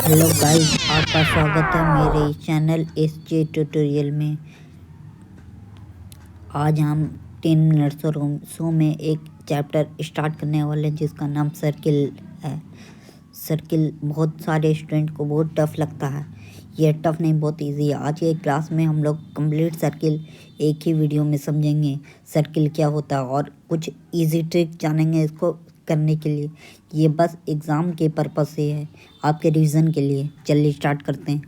Hello guys, आपका स्वागत है मेरे चैनल SJ ट्यूटोरियल में। आज हम 10 मिनट्स और शो में एक चैप्टर स्टार्ट करने वाले हैं जिसका नाम सर्किल है। सर्किल बहुत सारे स्टूडेंट को बहुत टफ लगता है। ये टफ नहीं, बहुत इजी है। आज के क्लास में हम लोग कंप्लीट सर्किल एक ही वीडियो में समझेंगे। सर्किल क्या होता है और कुछ इजी ट्रिक जानेंगे इसको करने के लिए। ये बस एग्ज़ाम के पर्पस से है, आपके रिवीजन के लिए। चलिए स्टार्ट करते हैं।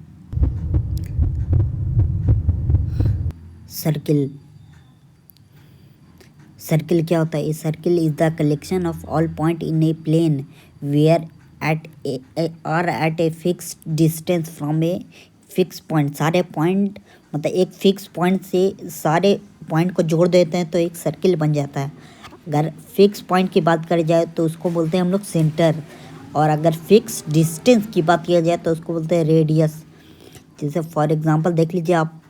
सर्किल सर्किल क्या होता है? A circle is the collection of all point in a plane where at a fixed distance from a fix point. सारे पॉइंट मतलब एक फिक्स पॉइंट से सारे पॉइंट को जोड़ देते हैं तो एक सर्किल बन जाता है। अगर फिक्स पॉइंट की बात करी जाए तो उसको बोलते हैं हम लोग सेंटर, और अगर फिक्स डिस्टेंस की बात किया जाए तो उसको बोलते हैं रेडियस। जैसे फॉर एग्जांपल देख लीजिए आप,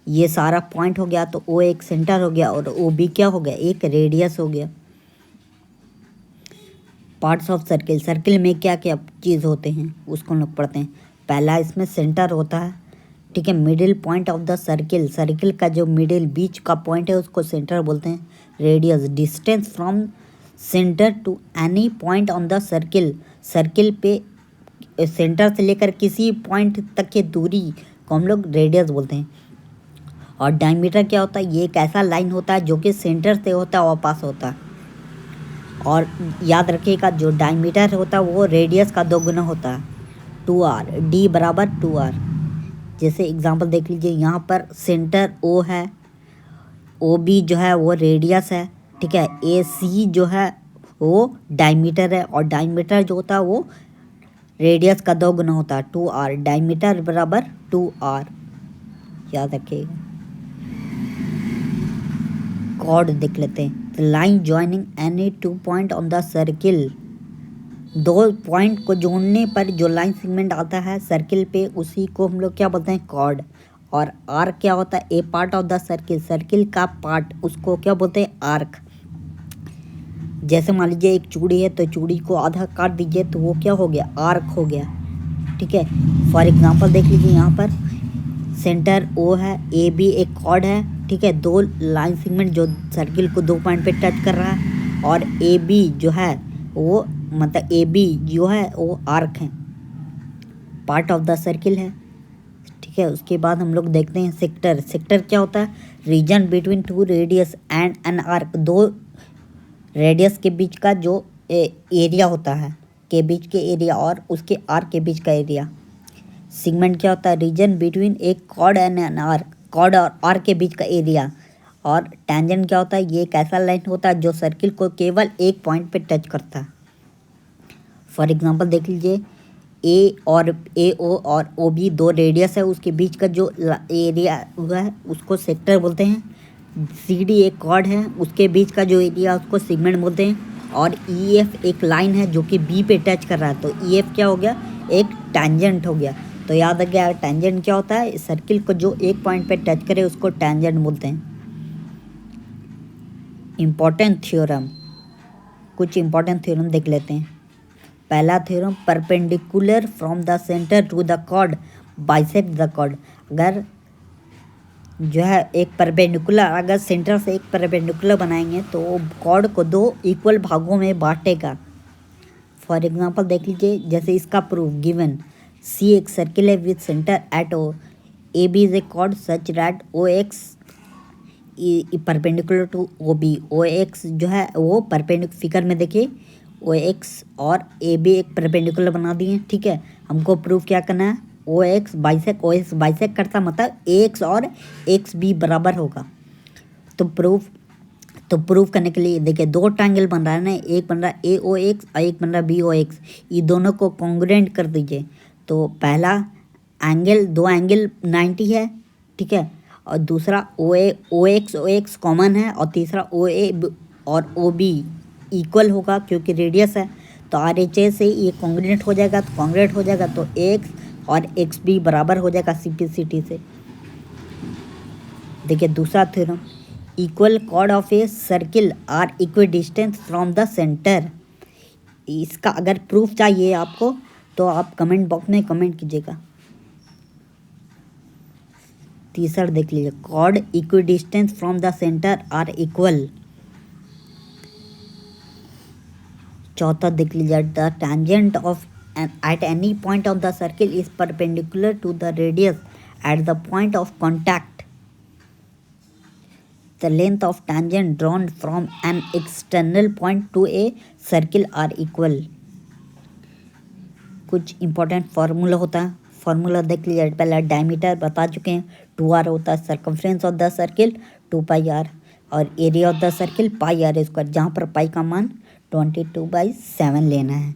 ये सारा पॉइंट हो गया तो ओ एक सेंटर हो गया और ओ बी क्या हो गया, एक रेडियस हो गया। पार्ट्स ऑफ सर्किल, सर्किल में क्या क्या चीज़ होते हैं उसको हम लोग पढ़ते हैं। पहला इसमें सेंटर होता है, ठीक है। Middle point of the circle, circle का जो मिडिल बीच का पॉइंट है उसको सेंटर बोलते हैं। Radius, distance from centre to any point on the circle, circle पे सेंटर से लेकर किसी पॉइंट तक की दूरी को हम लोग रेडियस बोलते हैं। और डायमीटर क्या होता है? ये एक ऐसा लाइन होता है जो कि सेंटर से होता है और पास होता है। और याद रखिएगा, जो डायमीटर होता है वो रेडियस का 2 गुना होता है, 2r, d बराबर 2r। जैसे एग्जांपल देख लीजिए, यहाँ पर सेंटर O है, OB जो है वो रेडियस है, ठीक है। AC जो है वो डायमीटर है, और डायमीटर जो होता है वो रेडियस का 2 गुना होता है, 2r। डायमीटर बराबर 2r, याद रखिएगा। कॉर्ड देख लेते हैं। Line joining any 2 point on the circle, 2 point को जोड़ने पर जो लाइन सेगमेंट आता है सर्किल पे उसी को हम लोग क्या बोलते हैं, कॉर्ड। और आर्क क्या होता है? A part of the circle, circle का पार्ट, उसको क्या बोलते हैं, आर्क। जैसे मान लीजिए एक चूड़ी है तो चूड़ी को आधा काट दीजिए तो वो क्या हो गया, आर्क हो गया, ठीक है। फॉर एग्जांपल देख लीजिए, यहाँ पर सेंटर O है, AB एक कॉर्ड है, ठीक है। 2 लाइन सेगमेंट जो सर्किल को 2 पॉइंट पे टच कर रहा है, और AB जो है वो मतलब AB जो है वो आर्क है, पार्ट ऑफ द सर्किल है, ठीक है। उसके बाद हम लोग देखते हैं सेक्टर। सेक्टर क्या होता है? Region between 2 radius and an arc, 2 radius के बीच का जो एरिया होता है, के बीच के एरिया और उसके आर्क के बीच का एरिया। सेगमेंट क्या होता है? रीजन बिटवीन एक chord and an arc, chord और आर्क के बीच का एरिया। और टेंजेंट क्या होता है? ये एक ऐसा लाइन होता है जो सर्किल को केवल एक पॉइंट पे टच करता है। फॉर एग्जांपल देख लीजिए, AO और OB 2 रेडियस है, उसके बीच का जो एरिया हुआ है उसको सेक्टर बोलते हैं। CD एक कॉर्ड है, उसके बीच का जो एरिया उसको सेगमेंट बोलते हैं। और EF एक लाइन है जो कि B पे टच कर रहा है, तो EF क्या हो गया, एक टेंजेंट हो गया। तो याद आ गया टेंजेंट क्या होता है? सर्किल को जो एक पॉइंट पे टच करे उसको टेंजेंट बोलते हैं। इम्पॉर्टेंट थ्योरम, कुछ इम्पॉर्टेंट थ्योरम देख लेते हैं। पहला theorem, perpendicular from the centre to the chord bisect the chord. अगर जो है एक परपेंडिकुलर, अगर सेंटर से एक परपेंडिकुलर बनाएंगे तो कॉर्ड को 2 इक्वल भागों में बांटेगा। फॉर एग्जांपल देख लीजिए, जैसे इसका प्रूफ गिवन, C एक सर्किल है with centre at O, AB is a chord such that OX perpendicular to OB। OX जो है वो परपेंडिकुलर, फिगर में देखिए OX और AB एक परपेंडिकुलर बना दिए, ठीक है। हमको प्रूफ क्या करना है? OX बाइसेक्ट करता मतलब AX और XB बराबर होगा। तो प्रूफ करने के लिए देखिए 2 ट्रायंगल बन रहा है ना, एक बन रहा है AOX और एक बन रहा है BOX। ये दोनों को कॉन्ग्रुएंट कर दीजिए। तो पहला एंगल, 2 एंगल 90 है, ठीक है। और दूसरा OX कॉमन है, और तीसरा OA और OB इक्वल होगा क्योंकि रेडियस है। तो RHS से ये कॉन्ग्रुएंट हो जाएगा, तो कॉन्ग्रुएंट हो जाएगा तो AX और XB बराबर हो जाएगा सिंपलिसिटी से। देखिए दूसरा theorem, equal chord of a circle are equidistance from the centre. इसका अगर प्रूफ चाहिए आपको तो आप कमेंट बॉक्स में कमेंट कीजिएगा। तीसरा देख लीजिए, chord equidistance from the centre are equal. चौथा देख लीजिए, the tangent of at any point of the circle is perpendicular to the radius at the point of contact. The length of tangent drawn from an external point to a circle are equal. कुछ important formula होता है, formula देख लीजिए। पहला diameter बता चुके हैं, 2r होता है circumference of the circle, 2πr, और area of the circle pi r square, जहाँ पर पाई का मान 22/7 लेना है।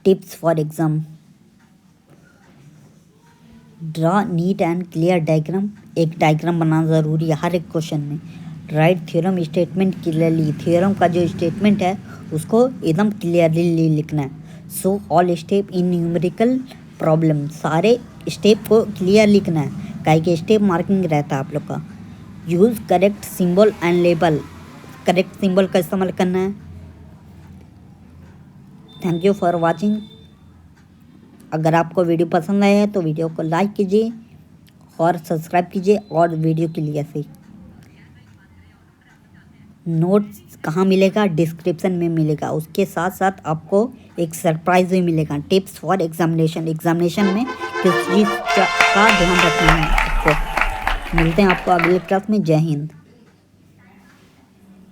Tips for exam, draw neat and clear diagram. एक डायग्राम बनाना ज़रूरी है हर एक क्वेश्चन में। Write theorem statement clearly, theorem का जो स्टेटमेंट है उसको एकदम क्लियरली लिखना है। So all step in numerical problem, सारे स्टेप को क्लियर लिखना है, काहे कि स्टेप मार्किंग रहता है आप लोग का। Use correct symbol and label, correct symbol का इस्तेमाल करना है। Thank you for watching. अगर आपको वीडियो पसंद आया है तो वीडियो को लाइक कीजिए और सब्सक्राइब कीजिए। और वीडियो के लिए ऐसे नोट्स कहाँ मिलेगा, डिस्क्रिप्शन में मिलेगा। उसके साथ साथ आपको एक सरप्राइज भी मिलेगा, टिप्स फॉर एग्जामिनेशन। एग्जामिनेशन में किस चीज़ का ध्यान रखना है आपको। मिलते हैं आपको अगले क्लास में। जय हिंद।